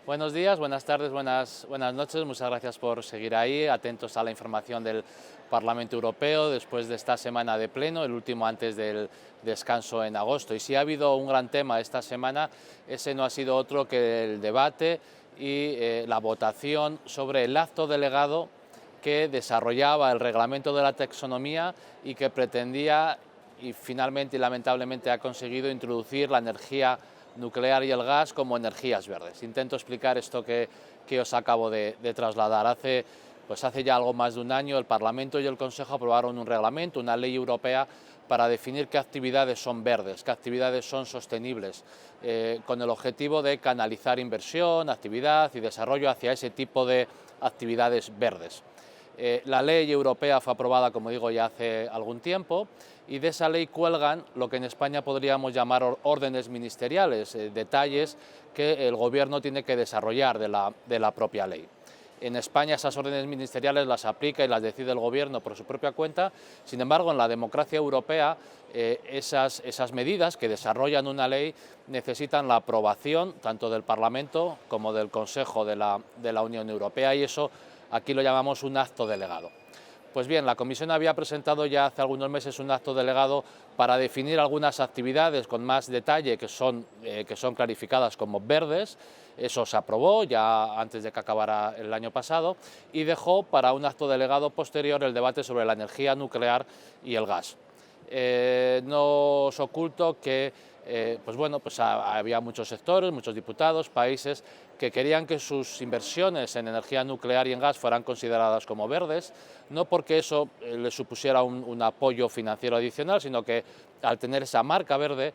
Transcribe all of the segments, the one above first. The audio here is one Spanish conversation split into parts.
Buenos días, buenas tardes, buenas noches. Muchas gracias por seguir ahí, atentos a la información del Parlamento Europeo después de esta semana de pleno, el último antes del descanso en agosto. Y si ha habido un gran tema esta semana, ese no ha sido otro que el debate y la votación sobre el acto delegado que desarrollaba el reglamento de la taxonomía y que pretendía, y finalmente y lamentablemente ha conseguido, introducir la energía nuclear y el gas como energías verdes. Intento explicar esto que os acabo de trasladar. Hace ya algo más de un año el Parlamento y el Consejo aprobaron un reglamento, una ley europea, para definir qué actividades son verdes, qué actividades son sostenibles, con el objetivo de canalizar inversión, actividad y desarrollo hacia ese tipo de actividades verdes. La ley europea fue aprobada, como digo, ya hace algún tiempo, y de esa ley cuelgan lo que en España podríamos llamar órdenes ministeriales, detalles que el Gobierno tiene que desarrollar de la propia ley. En España esas órdenes ministeriales las aplica y las decide el Gobierno por su propia cuenta. Sin embargo, en la democracia europea, esas medidas que desarrollan una ley necesitan la aprobación tanto del Parlamento como del Consejo de la Unión Europea, y eso aquí lo llamamos un acto delegado. Pues bien, la Comisión había presentado ya hace algunos meses un acto delegado para definir algunas actividades con más detalle que son clarificadas como verdes. Eso se aprobó ya antes de que acabara el año pasado y dejó para un acto delegado posterior el debate sobre la energía nuclear y el gas. No os oculto que había muchos sectores, muchos diputados, países que querían que sus inversiones en energía nuclear y en gas fueran consideradas como verdes, no porque eso les supusiera un apoyo financiero adicional, sino que al tener esa marca verde,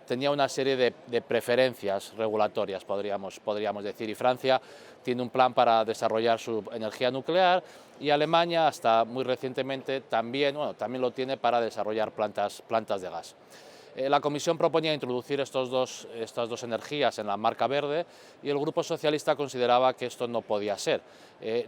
tenía una serie de preferencias regulatorias, podríamos decir, y Francia tiene un plan para desarrollar su energía nuclear, y Alemania, hasta muy recientemente, también lo tiene para desarrollar plantas de gas. La Comisión proponía introducir estas dos energías en la marca verde, y el Grupo Socialista consideraba que esto no podía ser.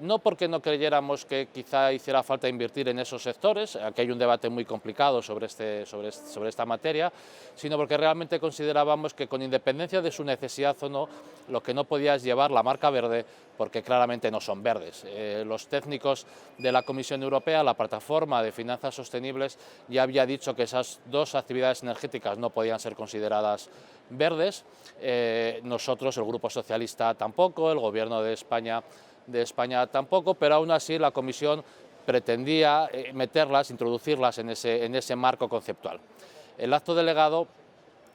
No porque no creyéramos que quizá hiciera falta invertir en esos sectores, aquí hay un debate muy complicado sobre esta materia, sino porque realmente considerábamos que, con independencia de su necesidad o no, lo que no podía es llevar la marca verde, porque claramente no son verdes. Los técnicos de la Comisión Europea, la Plataforma de Finanzas Sostenibles, ya había dicho que esas dos actividades energéticas no podían ser consideradas verdes. Nosotros, el Grupo Socialista, tampoco, el Gobierno de España tampoco, pero aún así la Comisión pretendía introducirlas en ese marco conceptual. El acto delegado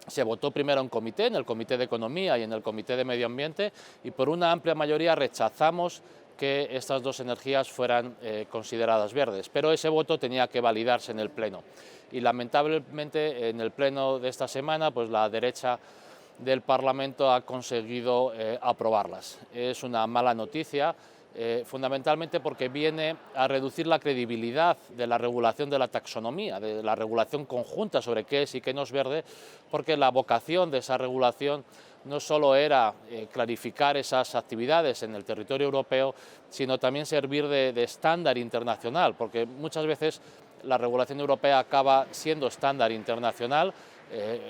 se votó primero en el Comité de Economía y en el Comité de Medio Ambiente, y por una amplia mayoría rechazamos que estas dos energías fueran consideradas verdes, pero ese voto tenía que validarse en el Pleno. Y lamentablemente en el Pleno de esta semana, la derecha del Parlamento ha conseguido aprobarlas. Es una mala noticia, fundamentalmente porque viene a reducir la credibilidad de la regulación de la taxonomía, de la regulación conjunta sobre qué es y qué no es verde, porque la vocación de esa regulación no solo era clarificar esas actividades en el territorio europeo, sino también servir de estándar internacional, porque muchas veces la regulación europea acaba siendo estándar internacional.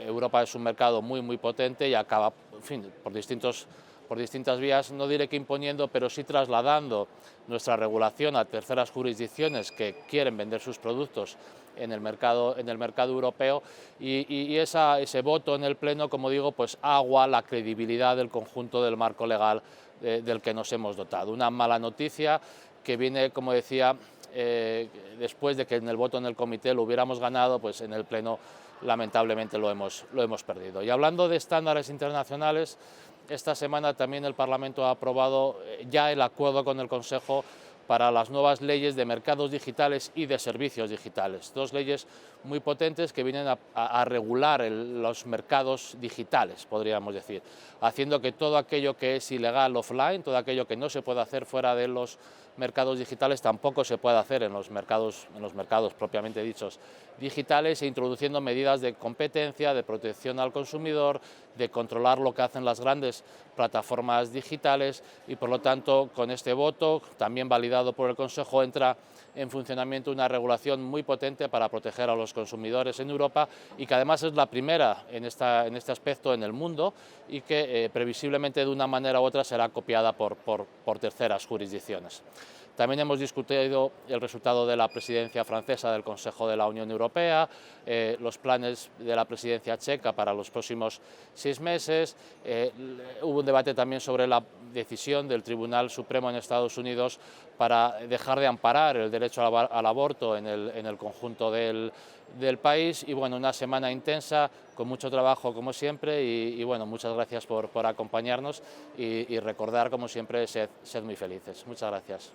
Europa es un mercado muy potente y acaba, en fin, por distintas vías, no diré que imponiendo, pero sí trasladando nuestra regulación a terceras jurisdicciones que quieren vender sus productos en el mercado europeo, y ese voto en el Pleno, como digo, agua la credibilidad del conjunto del marco legal del que nos hemos dotado. Una mala noticia que viene, como decía, después de que en el voto en el comité lo hubiéramos ganado, en el Pleno lamentablemente lo hemos perdido. Y hablando de estándares internacionales, esta semana también el Parlamento ha aprobado ya el acuerdo con el Consejo para las nuevas leyes de mercados digitales y de servicios digitales. Dos leyes muy potentes que vienen a regular los mercados digitales, podríamos decir, haciendo que todo aquello que es ilegal offline, todo aquello que no se puede hacer fuera de los mercados digitales tampoco se puede hacer en los mercados propiamente dichos digitales, e introduciendo medidas de competencia, de protección al consumidor, de controlar lo que hacen las grandes plataformas digitales, y por lo tanto con este voto, también validado por el Consejo, entra en funcionamiento una regulación muy potente para proteger a los consumidores en Europa, y que además es la primera en este aspecto en el mundo, y que previsiblemente de una manera u otra será copiada por terceras jurisdicciones. También hemos discutido el resultado de la presidencia francesa del Consejo de la Unión Europea, los planes de la presidencia checa para los próximos 6 meses. Hubo un debate también sobre la decisión del Tribunal Supremo en Estados Unidos para dejar de amparar el derecho al aborto en el conjunto del país. Y bueno, una semana intensa, con mucho trabajo como siempre, y bueno, muchas gracias por acompañarnos, y recordar como siempre, sed muy felices. Muchas gracias.